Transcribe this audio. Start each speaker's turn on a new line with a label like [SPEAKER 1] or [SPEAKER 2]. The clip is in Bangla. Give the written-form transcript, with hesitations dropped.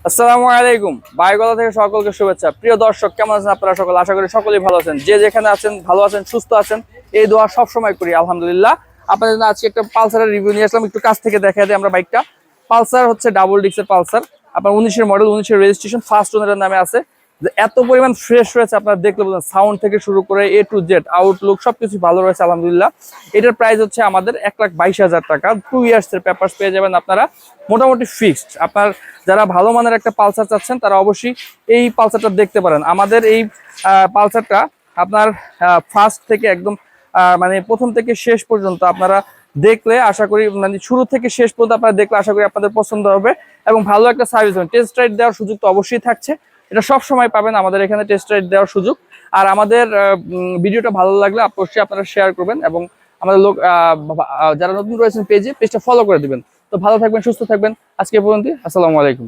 [SPEAKER 1] আসসালামু আলাইকুম। বাইকওয়ালা থেকে সকলকে শুভেচ্ছা। প্রিয় দর্শক, কেমন আছেন আপনারা সকল? আশা করি সকলেই ভালো আছেন। যে যেখানে আছেন ভালো আছেন, সুস্থ আছেন, এই দোয়া সব সময় করি আলহামদুলিল্লাহ। আপনাদের জন্য আজকে একটা পালসারের রিভিউ নিয়ে আসলাম। একটু কাছ থেকে দেখা দিই আমরা বাইকটা। পালসার হচ্ছে ডাবল ডিক্সের পালসার, আপনার 19-এর মডেল, 19-এর রেজিস্ট্রেশন, ফার্স্ট ওনারের নামে আছে। যে এত পরিমাণ ফ্রেশ রয়েছে আপনারা দেখলে বলুন, সাউন্ড থেকে শুরু করে এ টু জেড আউটলুক সবকিছু ভালো রয়েছে আলহামদুলিল্লাহ। এটার প্রাইস হচ্ছে আমাদের 1,22,000 টাকা। 2 ইয়ার্সের পেপারস পেয়ে যাবেন আপনারা মোটামুটি ফিক্সড। আপনার যারা ভালো মানের একটা পালসার চাচ্ছেন তারা অবশ্যই এই পালসারটা দেখতে পারেন। আমাদের এই পালসারটা আপনার ফার্স্ট থেকে একদম মানে প্রথম থেকে শেষ পর্যন্ত আপনারা দেখলে আশা করি, মানে শুরু থেকে শেষ পর্যন্ত আপনারা দেখলে আশা করি আপনাদের পছন্দ হবে এবং ভালো একটা সার্ভিস হবে। টেস্ট রাইড দেওয়ার সুযোগ তো অবশ্যই থাকছে, এটা সব সময় পাবেন আমাদের এখানে টেস্ট রাইড দেওয়ার সুযোগ। আর আমাদের ভিডিওটা ভালো লাগলে অবশ্যই আপনারা শেয়ার করবেন এবং আমাদের লোক যারা নতুন রয়েছেন পেজটা ফলো করে দিবেন। তো ভালো থাকবেন, সুস্থ থাকবেন। আজকে এ পর্যন্ত, আসসালামু আলাইকুম।